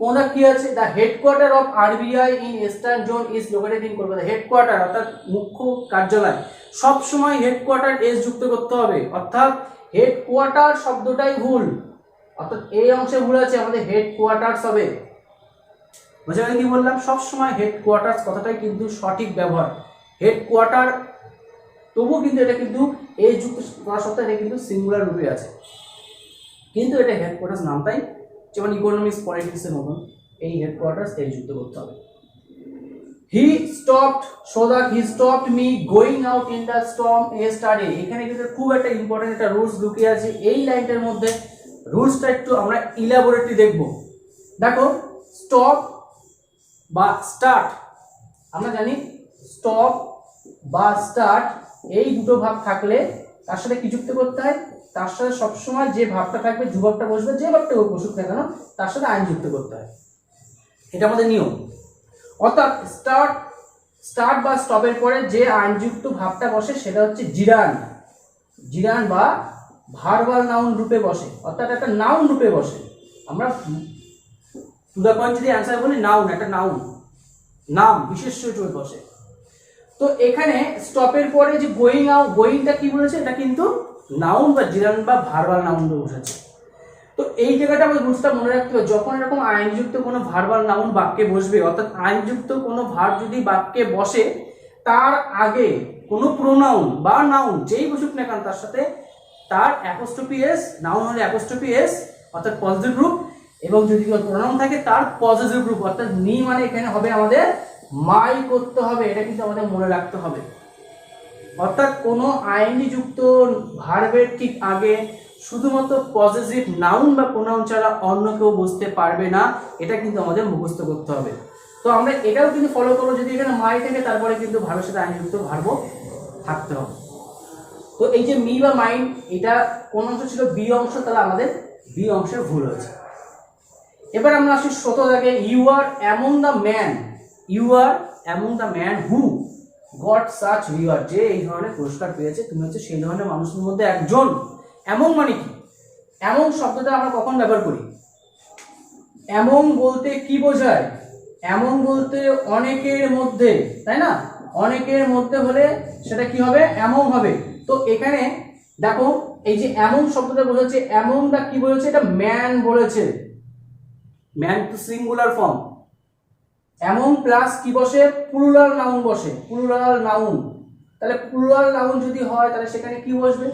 S1: কোনটা কি আছে? The headquarter of RBI in eastern zone is located in Kolkata. Headquarter অর্থাৎ মুখ্য কার্যালয়, সব সময় হেডকোয়ার্টার এস যুক্ত করতে হবে, অর্থাৎ হেডকোয়ার্টার শব্দটাই ভুল, অর্থাৎ এই অংশে ভুল আছে, আমাদের হেডকোয়ার্টার্স হবে। বুঝা গেল কি বললাম? সব সময় হেডকোয়ার্টার্স কথাটাই কিন্তু সঠিক ব্যবহার। হেডকোয়ার্টার তবুও কিন্তু এটা কিন্তু এস যুক্ত করা সত্ত্বেও এটা কিন্তু সিঙ্গুলার রূপে আছে, কিন্তু এটা হেডকোয়ার্টার্স নামটাই যেমন ইকোনমিক্স পলিটিক্সের মতন এই হেডকোয়ার্টার্স এস যুক্ত করতে হবে। He stopped so that he stopped me going out in the storm yesterday. এখানে কিন্তু খুব একটা ইম্পর্টেন্ট একটা রুলস লুকিয়ে আছে এই লাইনটার মধ্যে। রুলসটা একটু আমরা ইলাবোরেটলি দেখব। দেখো, স্টপ বা স্টার্ট, আমরা জানি স্টপ বা স্টার্ট এই দুটো ভাব থাকলে তার সাথে কি যুক্ত করতে হয়? তার সাথে সবসময় যে ভাবটা থাকবে, যুবকটা বসবে, যে ভাবটা বসুক না কেন, তার সাথে আইন যুক্ত করতে হয়, এটা আমাদের নিয়ম। অর্থাৎ স্টার্ট বা স্টপের পরে যে আইনযুক্ত ভাবটা বসে সেটা হচ্ছে জিরান। জিরান বা ভার্বাল নাউন রূপে বসে, অর্থাৎ একটা নাউন রূপে বসে। আমরা টু দ্য পয়েন্ট যদি অ্যান্সার বলি, নাউন, একটা নাউন, নাম, বিশেষ্য রূপে বসে। তো এখানে স্টপের পরে যে গোয়িং আউট, গোয়িংটা কি বলেছে? এটা কিন্তু নাউন বা জিরান বা ভার্বাল নাউন বসেছে। তো এই জায়গাটা আমাদের রুলসটা মনে রাখতে হবে, যখন এরকম আইনযুক্ত কোনো ভার্বাল নাউন বাক্যে বসবে, অর্থাৎ আইনযুক্ত কোনো ভার্ব যদি বাক্যে বসে, তার আগে কোনো প্রোনাউন বা নাউন যেই বসুক না কেন তার সাথে তার অ্যাপোস্ট্রফি এস, নাউন হলে অ্যাপোস্ট্রফি এস অর্থাৎ পজিটিভ গ্রুপ, এবং যদি কোনো প্রোনাউন থাকে তার পজিটিভ গ্রুপ অর্থাৎ মি মানে এখানে হবে আমাদের মাই করতে হবে, এটা কিন্তু আমাদের মনে রাখতে হবে। অর্থাৎ কোনো আইনি যুক্ত ভার্বের ঠিক আগে শুধুমাত্র পজিটিভ নাউন বা প্রোনাউন ছাড়া অন্য কেউ বুঝতে পারবে না, এটা কিন্তু আমাদের মুখস্থ করতে হবে। তো আমরা এটাও কিন্তু ফলো করবো, যদি এখানে মাই থাকে তারপরে কিন্তু ভার্বের সাথে আইনযুক্ত ভার্বও থাকতে হবে। তো এই যে মি বা মাইন্ড, এটা কোন অংশ ছিল? বি অংশ, তাহলে আমাদের বি অংশের ভুল হয়েছে। এবার আমরা আসি ১৭ দাগে, you are among the man, you are among the man who got such reward, যে এই ধরনের পুরস্কার পেয়েছে, তুমি হচ্ছে সেই ধরনের মানুষের মধ্যে একজন। অ্যামং মানে কি? অ্যামং শব্দটা আমরা কখন ব্যবহার করি? অ্যামং বলতে কি বোঝায়? অ্যামং বলতে অনেকের মধ্যে, তাই না? অনেকের মধ্যে হলে সেটা কি হবে? অ্যামং হবে। তো এখানে দেখো এই যে অ্যামং শব্দটা বোঝাচ্ছে, অ্যামং দা কি বলেছে? এটা ম্যান বলেছে, man to singular form. Among plus কি বসে? প্লুরাল নাউন বসে, প্লুরাল নাউন। তাহলে প্লুরাল নাউন যদি হয় তাহলে সেখানে কি বসবে?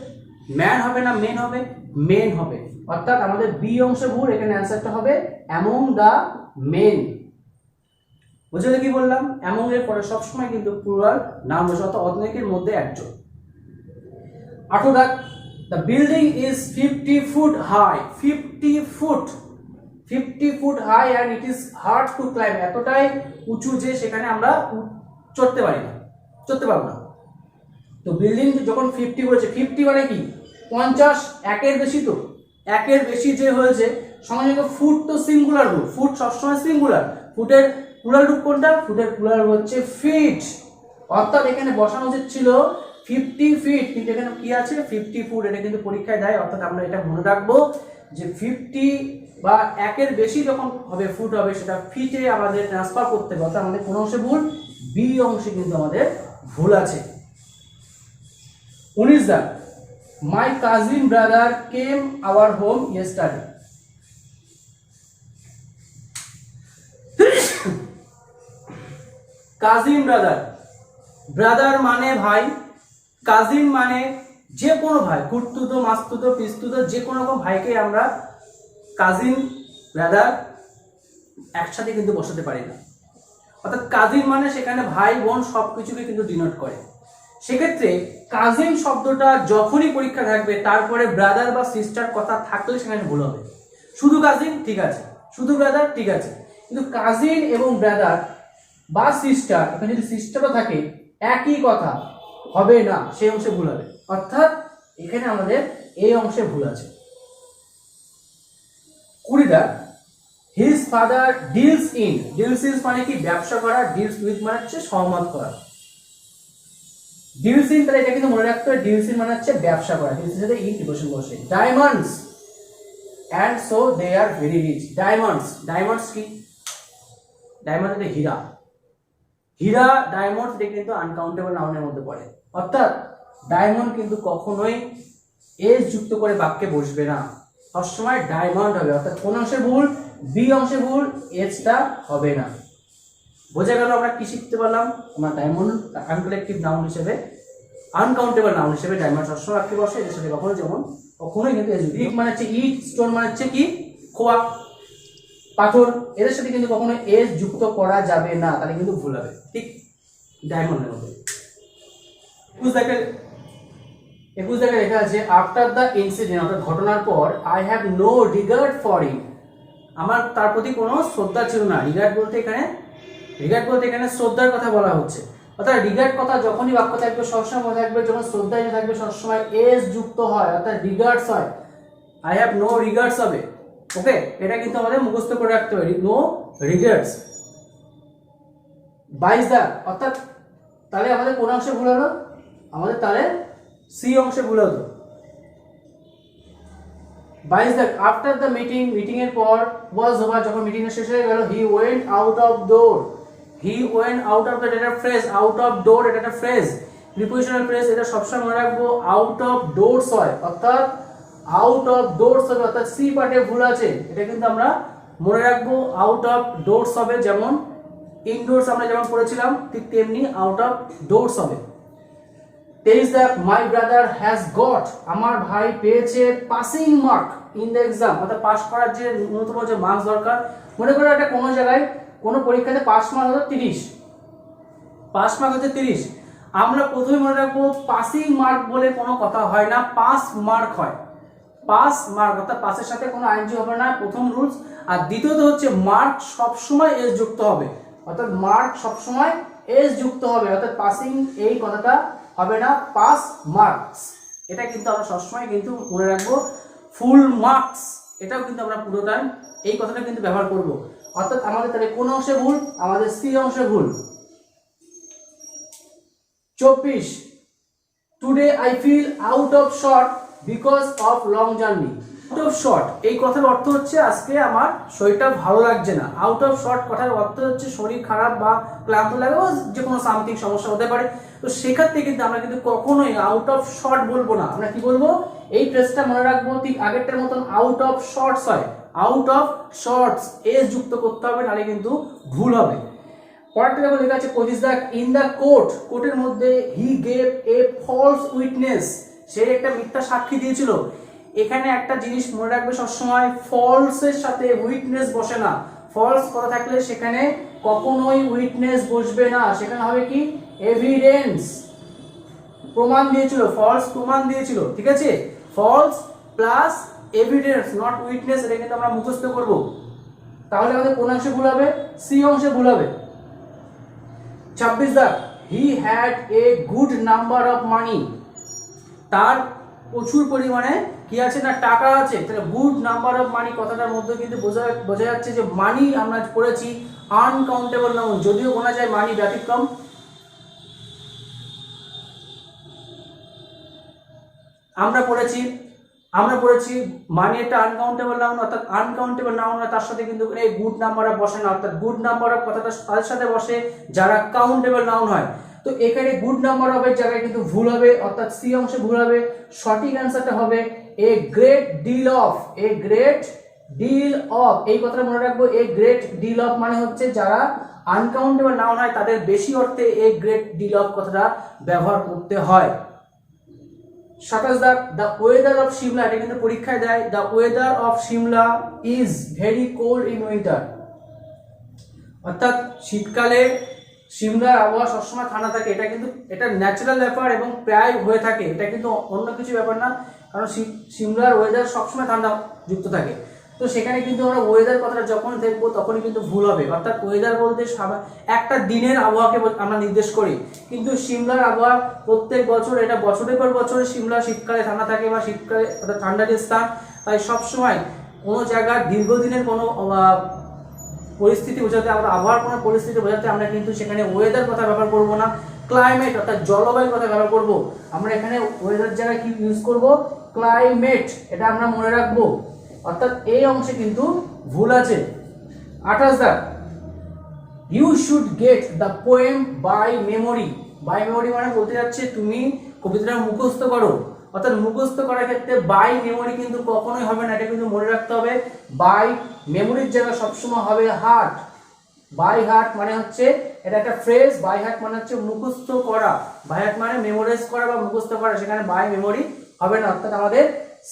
S1: ম্যান হবে না মেন হবে? মেন হবে। অর্থাৎ আমাদের বি অংশে ভুল, এখানে অ্যান্সারটা হবে অ্যামং দা মেন। বুঝলে কি বললাম? অ্যামং এর পরে সবসময় কিন্তু প্লুরাল নাউন বসে, অর্থাৎ অনেকের মধ্যে একজন। 18 the building is 50 foot high, 50 foot high and it is hard to climb, এতটাই উঁচু যে সেখানে আমরা চড়তে পারি না, চড়তে পারবো না। তো বিল্ডিং যখন 50 বলেছে, 50 মানে কি? 50, একের বেশি, তো একের বেশি যে হয়েছে, সঙ্গে সঙ্গে ফুট তো সিঙ্গুলার রূপ, ফুট সবসময় সিঙ্গুলার, ফুটের প্লুরাল রূপ কোনটা? ফুটের প্লুরাল হচ্ছে ফিট। অর্থাৎ এখানে বসানো উচিত ছিল 50 ফিট, কিন্তু এখানে কি আছে? 50 ফুট। এটা কিন্তু পরীক্ষায় দেয়, অর্থাৎ আমরা এটা মনে রাখবো যে 50 বা একের বেশি যখন হবে ফুট হবে, সেটা ফিটে আমাদের ট্রান্সফার করতে হবে। অর্থাৎ আমাদের কোন অংশে ভুল? বি অংশে কিন্তু আমাদের ভুল আছে। 19 দা my cousin brother came our home yesterday, cousin brother, brother মানে ভাই, কাজিন মানে যে কোনো ভাই, খুড়তুতো মাস্তুতো পিস্তুতো যে কোনো রকম ভাইকে আমরা কাজিন ব্রাদার একসাথে কিন্তু বসাতে পারি না। অর্থাৎ কাজিন মানে সেখানে ভাই বোন সবকিছুকে কিন্তু ডিনোট করে। সেক্ষেত্রে কাজিন শব্দটা যখনই পরীক্ষা থাকবে তারপরে ব্রাদার বা সিস্টার কথা থাকলে সেখানে ভুল হবে। শুধু কাজিন ঠিক আছে, শুধু ব্রাদার ঠিক আছে, কিন্তু কাজিন এবং ব্রাদার বা সিস্টার, এখানে যদি সিস্টারও থাকে একই কথা হবে না, সেই অংশে ভুল হবে। অর্থাৎ এখানে আমাদের এই অংশে ভুল আছে। 20 দা his father deals in, deals in মানে কি? ব্যবসা করা, ডিলস উইথ মানে হচ্ছে সহমত করা। ডিলস ইন, তাহলে এটা কিন্তু মনে রাখতে হবে, ডিলস ইন মানে হচ্ছে ব্যবসা করা, ডিলস ইন সাথে ইন প্রিপোজিশন বসে। Diamonds and so they are very rich, diamonds, diamonds কি? ডায়মন্ড মানে হীরা, হীরা ডায়মন্ড, এটা কিন্তু আনকাউন্টেবল নাউনের মধ্যে পড়ে। অর্থাৎ ডায়মন্ড কিন্তু কখনোই এস যুক্ত করে বাক্যে বসবে না, সবসময় ডায়মন্ড হবে। অর্থাৎ কোন অংশে ভুল? বি অংশে ভুল, এসটা হবে না। বোঝা গেল আমরা কি শিখতে পারলাম? আমরা ডায়মন্ড আনকালেক্টিভ নাউন হিসেবে, আনকাউন্টেবল নাউন হিসেবে ডায়মন্ড সবসময় বাক্যে বসে, এর সাথে কখনো যেমন কখনোই কিন্তু এস, ইট মানে হচ্ছে ইট, স্টোন মানে হচ্ছে কি? খোয়া, পাথর, এদের সাথে কিন্তু কখনো এস যুক্ত করা যাবে না, তাহলে কিন্তু ভুল হবে। ঠিক ডায়মন্ডের মধ্যে 21 জায়গায় লেখা আছে আফটার দ্য ইনসিডেন্ট, অর্থাৎ ঘটনার পর, I have no regard for him, আমার তার প্রতি কোনো শ্রদ্ধা ছিল না। রিগার্ড বলতে এখানে শ্রদ্ধার কথা বলা হচ্ছে। অর্থাৎ রিগার্ড কথা যখনই বাক্য থাকবে সবসময় মনে থাকবে, যখন শ্রদ্ধা থাকবে সবসময় এস যুক্ত হয়, অর্থাৎ রিগার্ডস হয়, আই হ্যাভ নো রিগার্ডস হবে। ওকে, এটা কিন্তু আমাদের মুখস্থ করে রাখতে হবে, নো রিগার্ডস। 22 দা, অর্থাৎ তাহলে আমাদের কোন অংশে ভুল হলো? আমাদের তাহলে সি অংশে ভুল হলো। 22 দা আফটার দ্য মিটিং এর পর, ওয়াজ ওভার, যখন মিটিং শেষ হয়ে গেল, he went out of door, he went out of, এটা একটা ফ্রেজ, আউট অফ ডোর এটা একটা ফ্রেজ, প্রিপোজিশনাল ফ্রেজ, এটা সবসময় মনে রাখবো, আউট অফ ডোরস হয়, অর্থাৎ আউট অফ ডোরস হবে, অর্থাৎ সি পার্টে ভুল আছে, এটা কিন্তু আমরা মনে রাখবো। আউট অফ ডোরস হবে, যেমন ইনডোরস আমরা যেমন পড়েছিলাম ঠিক তেমনি আউট অফ ডোরস হবে। 23 দেখ, মাই ব্রাদার হ্যাজ গট, আমার ভাই পেয়েছে passing mark in the exam, অর্থাৎ পাস করার যে ন্যূনতম যে মার্কস দরকার। মনে করো একটা কোনো জায়গায় কোনো পরীক্ষাতে পাস মার্ক হলো 30, পাস মার্ক হচ্ছে 30, আমরা প্রথমে মনে রাখবো পাসিং মার্ক বলে কোনো কথা হয় না, পাস মার্ক হয়। পাস মার্ক অর্থাৎ পাসের সাথে কোনো আইএনজি হবে না, প্রথম রুলস। আর দ্বিতীয়ত হচ্ছে মার্ক সবসময় এস যুক্ত হবে, অর্থাৎ মার্ক সবসময় এস যুক্ত হবে, অর্থাৎ পাসিং এই কথাটা হবে না, পাস মার্কস। এটা কিন্তু আমরা সবসময় কিন্তু মনে রাখবো। ফুল মার্কস এটাও কিন্তু আমরা পুরো টাইম এই কথাটা কিন্তু ব্যবহার করব। অর্থাৎ আমাদের তাহলে কোন অংশে ভুল? আমাদের সি অংশে ভুল। 24, today I fill out of short because of long journey. Out of short এই কথার অর্থ হচ্ছে আজকে আমার শরীরটা ভালো লাগছে না। আউট অফ শর্ট কথার অর্থ হচ্ছে শরীর খারাপ বা ক্লান্ত লাগে বা যে কোনো সামথিং সমস্যা হতে পারে। তো সেক্ষেত্রে কিন্তু আমরা কিন্তু কখনোই আউট অফ শর্ট বলবো না, আমরা কি বলবো? এই ফ্রেজটা মনে রাখবো, ঠিক আগেরটার মতন আউট অফ শর্টস হয়, আউট অফ শর্টস এস যুক্ত করতে হবে, নাহলে কিন্তু ভুল হবে। পরেরটা দেখো লেখা আছে 25 দেখ, ইন দ্য কোর্ট, কোর্টের মধ্যে he gave a false witness, সে একটা মিথ্যা সাক্ষী দিয়েছিল। এখানে একটা জিনিস মনে রাখবে সবসময়, ফলসের সাথে উইটনেস বসে না। ফলস কথা থাকলে সেখানে কখনোই উইটনেস বসবে না, সেখানে হবে কি এভিডেন্স, প্রমাণ দিয়েছিল, ফলস প্রমাণ দিয়েছিল, ঠিক আছে? False plus evidence, not witness, এটা কিন্তু আমরা মুখস্থ করব। তাহলে আমাদের কোন অংশে ভুল হবে? সি অংশে ভুল হবে। 26 দেখ, he had a good number of money, তার প্রচুর পরিমাণে কি আছে না টাকা আছে। তাহলে গুড নাম্বার অফ মানি কথাটার মধ্যে কিন্তু বোঝা যাচ্ছে যে মানি আমরা পড়েছি আনকাউন্টেবল নাউন, যদিও গোনা যায় মানি ব্যতিক্রম। আমরা পড়েছি মানি একটা আনকাউন্টেবল নাউন, অর্থাৎ আনকাউন্টেবল নাউন, তার সাথে কিন্তু এই গুড নাম্বার অফ বসে না, অর্থাৎ গুড নাম্বার অফ কথাটা তাদের সাথে বসে যারা কাউন্টেবল নাউন হয়। তো এখানে গুড নাম্বার অফ এর জায়গায় কিন্তু ভুল হবে, অর্থাৎ সি অংশে ভুল হবে। সঠিক অ্যান্সারটা হবে a great deal of, a great deal of, এই কথাটা মনে রাখবো। এ গ্রেট ডিল অফ মানে হচ্ছে যারা আনকাউন্টেবল নাউন হয় তাদের বেশি অর্থে এ গ্রেট ডিল অফ কথাটা ব্যবহার করতে হয়। 27 দেখ, দ্য ওয়েদার অফ সিমলা, এটা কিন্তু পরীক্ষায় দেয়, the weather of Shimla is very cold in winter, অর্থাৎ শীতকালে সিমলার আবহাওয়া সবসময় ঠান্ডা থাকে। এটা কিন্তু এটা ন্যাচারাল ব্যাপার এবং প্রায় হয়ে থাকে, এটা কিন্তু অন্য কিছু ব্যাপার না, কারণ সিমলার ওয়েদার সবসময় ঠান্ডা যুক্ত থাকে। তো সেখানে কিন্তু আমরা ওয়েদার কথাটা যখন দেখবো তখনই কিন্তু ভুল হবে, অর্থাৎ ওয়েদার বলতে একটা দিনের আবহাওয়াকে আমরা নির্দেশ করি, কিন্তু সিমলার আবহাওয়া প্রত্যেক বছর, এটা বছরের পর বছর সিমলা শীতকালে ঠান্ডা থাকে বা শীতকালে ঠান্ডার স্থান, তাই সবসময় কোনো জায়গার দীর্ঘদিনের কোনো পরিস্থিতি বোঝাতে, আমরা আবহাওয়ার কোনো পরিস্থিতি বোঝাতে আমরা কিন্তু সেখানে ওয়েদার কথা ব্যবহার করব না, ক্লাইমেট অর্থাৎ জলবায়ুর কথা ব্যবহার করব। আমরা এখানে ওয়েদার জায়গায় কি ইউজ করব? ক্লাইমেট, এটা আমরা মনে রাখবো, অর্থাৎ এই অংশে কিন্তু ভুল আছে। 28 দা, you should get the poem by memory, by memory মানে বলতে যাচ্ছে তুমি কবিতাটা মুখস্থ করো, অর্থাৎ মুখস্থ করার ক্ষেত্রে বাই মেমোরি কিন্তু কখনোই হবে না, এটা কিন্তু মনে রাখতে হবে। বাই মেমোরির জায়গায় সবসময় হবে হার্ট, বাই হার্ট মানে হচ্ছে এটা একটা ফ্রেজ, বাই হার্ট মানে হচ্ছে মুখস্থ করা, বাই হার্ট মানে মেমোরাইজ করা বা মুখস্থ করা, সেখানে বাই মেমোরি হবে না, অর্থাৎ আমাদের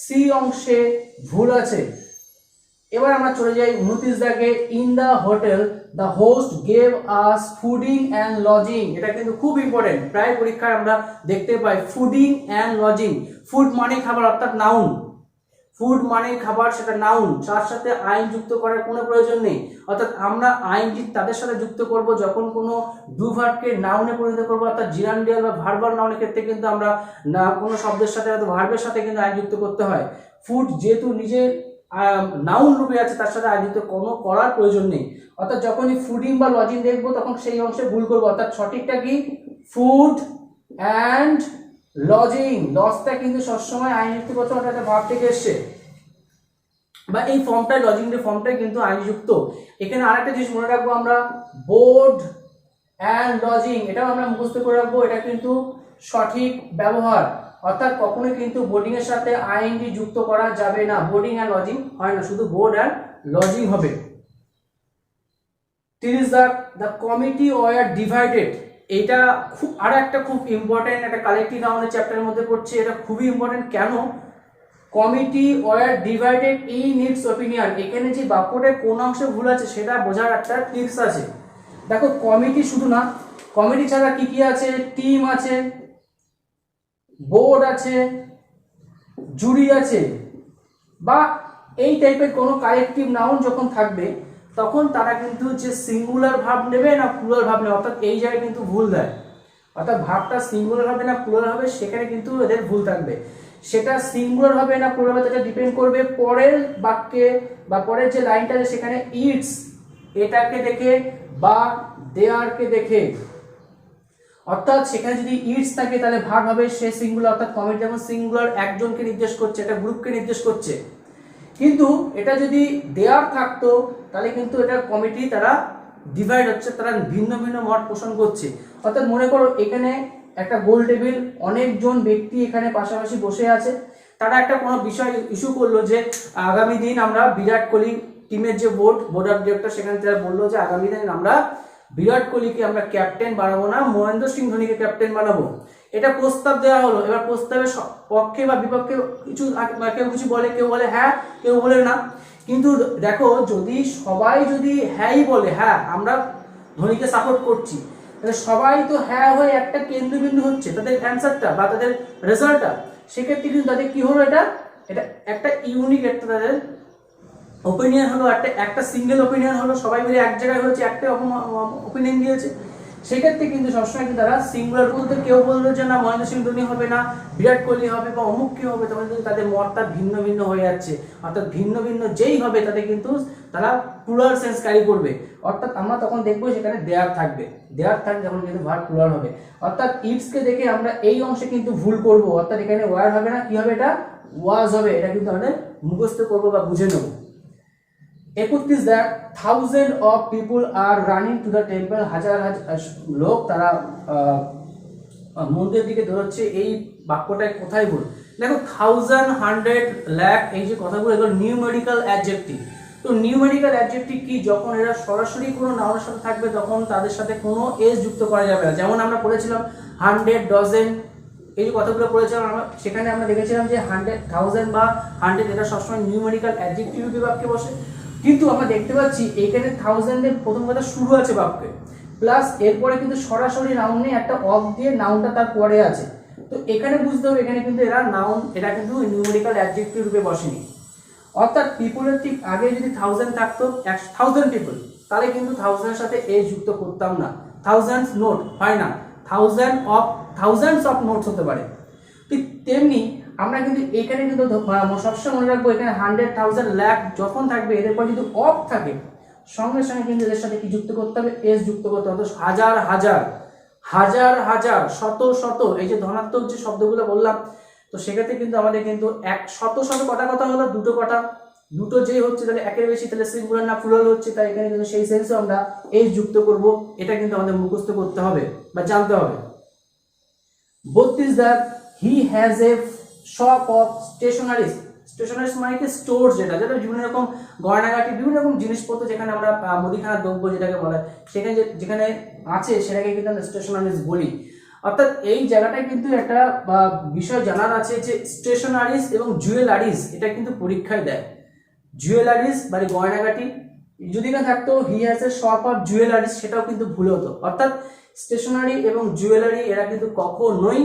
S1: সি অংশে ভুল আছে। এবার আমরা চলে যাই 29 দাগে, in the hotel the host gave us fooding and lodging, এটা কিন্তু খুব ইম্পর্টেন্ট, প্রায় পরীক্ষায় আমরা দেখতে পাই ফুডিং অ্যান্ড লজিং। ফুড মানে খাবার, অর্থাৎ নাউন, ফুড মানে খাবার, সেটা নাউন, তার সাথে আইন যুক্ত করার কোনো প্রয়োজন নেই, অর্থাৎ আমরা আইন তাদের সাথে যুক্ত করব যখন কোনো ডু ভার্বকে নাউনে পরিণত করব, অর্থাৎ জিরান্ডিয়াল বা ভার্বাল নাউনের ক্ষেত্রে কিন্তু আমরা না কোনো শব্দের সাথে ভার্বের সাথে কিন্তু আইন যুক্ত করতে হয়। ফুড যেহেতু নিজে নাউন রূপে আছে, তার সাথে আইন যুক্ত কোনো করার প্রয়োজন নেই, অর্থাৎ যখনই ফুডিং বা লজিং দেখবো তখন সেই অংশে ভুল করবো, অর্থাৎ সঠিকটা কি ফুড অ্যান্ড লজিং, লজটা কিন্তু সবসময় আইনযুক্ত করতে, অর্থাৎ একটা ভার্ব থেকে এসছে বা এই ফর্মটাই লজিং এর ফর্মটাই কিন্তু আইনযুক্ত। এখানে আরেকটা জিনিস মনে রাখবো আমরা, বোর্ড অ্যান্ড লজিং, এটাও আমরা মুখস্থ করে রাখবো, এটা কিন্তু সঠিক ব্যবহার। অর্থাৎ কখনোই কিন্তু বোর্ডিং এর সাথে আইএনজি যুক্ত করা যাবে না, বোর্ডিং অ্যান্ড লজিং হয় না, শুধু বোর্ড অ্যান্ড লজিং হবে। দ্য কমিটি ওয়ার ডিভাইডেড, এটা খুব আর একটা খুব ইম্পর্টেন্ট, একটা কালেক্টিভ নাউনের চ্যাপ্টারের মধ্যে পড়ছে, এটা খুবই ইম্পর্টেন্ট। কেন? Committee war divided in it's opinion, এখানে যে বাক্যটার কোন অংশে ভুল আছে সেটা বোঝার একটা টিপস আছে। দেখো কমিটি শুধু না, কমিটি ছাড়া কি কি আছে, টিম আছে, বোর্ড আছে, জুরি আছে, বা এই টাইপের কোনো কালেকটিভ নাউন যখন থাকবে তখন তারা কিন্তু যে সিঙ্গুলার ভাব নেবে না প্লুরাল ভাব নেবে, অর্থাৎ এই জায়গায় কিন্তু ভুল দেয়, অর্থাৎ ভাবটা সিঙ্গুলার হবে না প্লুরাল হবে সেখানে কিন্তু এদের ভুল থাকবে। সেটা সিঙ্গুলার হবে না প্লুরাল হবে সেটা ডিপেন্ড করবে পরের বাক্যে বা পরের যে লাইনটা আছে সেখানে ইটস এটাকে দেখে বা দেয়ারকে দেখে। অর্থাৎ সেখানে যদি ইটস থাকে তাহলে ভার্ব হবে সে সিঙ্গুলার, অর্থাৎ কমিটি যেমন সিঙ্গুলার একজনকে নির্দেশ করছে, একটা গ্রুপকে নির্দেশ করছে। কিন্তু এটা যদি দেয়ার থাকতো তাহলে কিন্তু এটা কমিটি তারা ডিভাইড হচ্ছে, তারা ভিন্ন ভিন্ন মত পোষণ করছে। অর্থাৎ মনে করো এখানে একটা গোল টেবিল, অনেকজন ব্যক্তি এখানে পাশাপাশি বসে আছে, তারা একটা কোনো বিষয় ইস্যু করলো যে আগামী দিন আমরা বিরাট কোহলি টিমের যে বোর্ড অফ ডিরেক্টর সেখানে তারা বললো যে আগামী দিন আমরা বিরাট কোহলিকে আমরা ক্যাপ্টেন বানাবো না, মহেন্দ্র সিং ধোনিকে ক্যাপ্টেন বানাবো। এটা প্রস্তাব দেওয়া হলো। এবার প্রস্তাবের পক্ষে বা বিপক্ষে কেউ কিছু বলে, কেউ বলে হ্যাঁ, কেউ বলে না। কিন্তু দেখো যদি সবাই যদি হ্যাঁই বলে হ্যাঁ আমরা ধোনিকে সাপোর্ট করছি, তাহলে সবাই তো হ্যাঁ হয়ে একটা কেন্দ্রবিন্দু হচ্ছে তাদের অ্যান্সারটা বা তাদের রেজাল্টটা। সেক্ষেত্রে কিন্তু তাদের কি হলো, এটা একটা ইউনিক একটা তাদের ওপিনিয়ন হলো, একটা সিঙ্গেল ওপিনিয়ন হলো, সবাই মিলে এক জায়গায় হয়েছে, একটা ওপিনিয়ন দিয়েছে। সেক্ষেত্রে কিন্তু সবসময় কিন্তু তারা সিঙ্গুলার বলতে, কেউ বললো যে না মহেন্দ্র সিং ধোনি হবে না বিরাট কোহলি হবে বা অমুক কি হবে, তখন কিন্তু তাদের মতটা ভিন্ন ভিন্ন হয়ে যাচ্ছে। অর্থাৎ ভিন্ন ভিন্ন যেই হবে তাদের কিন্তু তারা প্লুরাল সেন্স ক্যারি করবে। অর্থাৎ আমরা তখন দেখবো সেখানে দেয়ার থাকবে, যখন কিন্তু ভার্ব প্লুরাল হবে। অর্থাৎ ইটসকে দেখে আমরা এই অংশে কিন্তু ভুল করব, অর্থাৎ এখানে ওয়ার হবে না, কি হবে, এটা ওয়াজ হবে। এটা কিন্তু আমাদের মুখস্থ করবো বা বুঝে নেবো। 31 that thousand of people are running to the temple, হাজার হাজার লোক তারা মন্দিরের দিকে দৌড়চ্ছে। এই বাক্যটায় কোথায় ভুল? দেখো 1000, 100, লাখ এই যে কথাগুলো এগুলো নিউমেরিক্যাল অ্যাডজেক্টিভ। তো নিউমেরিক্যাল অ্যাডজেক্টিভ কি? যখন এরা সরাসরি কোনো নাউনের সাথে থাকবে তখন তাদের সাথে কোনো এস যুক্ত করা যাবে না। যেমন আমরা পড়েছিলাম 100, ডজন, এই যে কথাগুলো পড়েছিলাম আমরা, সেখানে আমরা দেখেছিলাম যে 100, 1000 বা 100 এটা সবসময় নিউমেরিক্যাল অ্যাডজেক্টিভ বিভাগে বসে। কিন্তু আমরা দেখতে পাচ্ছি এখানে 1000 এর প্রথম কথা শুরু আছে বাক্যে, প্লাস এরপরে কিন্তু সরাসরি নাউন নেই, একটা অফ দিয়ে নাউনটা তার পরে আছে। তো এখানে বুঝতে হবে এখানে কিন্তু এরা নাউন, এটা কিন্তু নিউমেরিক্যাল অ্যাডজেক্টিভ রূপে বসেনি। অর্থাৎ পিপলের ঠিক আগে যদি 1000 থাকতো, 1000 পিপল, তাহলে কিন্তু 1000 এর সাথে এ যুক্ত করতাম না। থাউজেন্ডস নোট হয় না, থাউজেন্ডস অফ নোটস হতে পারে। ঠিক তেমনি আমরা কিন্তু এখানে কিন্তু সবসময় মনে রাখবো এখানে 100, 1000, লাখ যখন থাকবে এদের পর যদি অফ থাকে সঙ্গে সঙ্গে কিন্তু এদের সাথে কি যুক্ত করতে হবে, এস যুক্ত করতে হবে। হাজার হাজার, হাজার হাজার, শত শত, এই যে ধনাত্মক যে শব্দগুলো বললাম, তো সেক্ষেত্রে কিন্তু আমাদের কিন্তু শত শত কথা হলো, দুটো যেই হচ্ছে তাহলে একের বেশি, তাহলে সিঙ্গুলার না প্লুরাল হচ্ছে, তাই এখানে কিন্তু সেই সেন্সে আমরা এস যুক্ত করব। এটা কিন্তু আমাদের মুখস্থ করতে হবে বা জানতে হবে। 32 that he has a shop of stationaries, stationeries মানে কি স্টোর, যেটা বিভিন্ন রকম গয়নাগাটি, বিভিন্ন রকম জিনিসপত্র যেখানে আমরা মুদিখানা দ্রব্য যেটাকে বলা হয় সেখানে যেখানে আছে সেটাকে কিন্তু আমরা স্টেশনারিজ বলি। অর্থাৎ এই জায়গাটায় কিন্তু একটা বিষয় জানার আছে যে স্টেশনারিজ এবং জুয়েলারিজ এটা কিন্তু পরীক্ষায় দেয়। জুয়েলারিজ মানে গয়নাগাটি, যদি না থাকতো he has a shop of jewelleries সেটাও কিন্তু ভুল হতো। অর্থাৎ স্টেশনারি এবং জুয়েলারি এরা কিন্তু কখনোই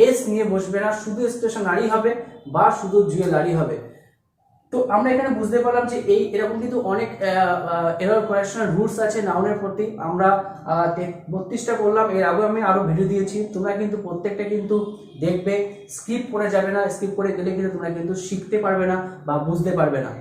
S1: এস নিয়ে বসবে না, শুধু স্টেশনারি হবে বা শুধু জুয়েলারি হবে। তো আমরা এখানে বুঝতে পারলাম যে এরকম কিন্তু অনেক এরর কারেকশনের রুলস আছে নাউনের প্রতি। আমরা 32টা করলাম, এর আগে আমি আরো ভিডিও দিয়েছি, তোমরা কিন্তু প্রত্যেকটা কিন্তু দেখবে, স্কিপ করে যাবে না, স্কিপ করে গেলে কিন্তু তোমরা কিন্তু শিখতে পারবে না বা বুঝতে পারবে না।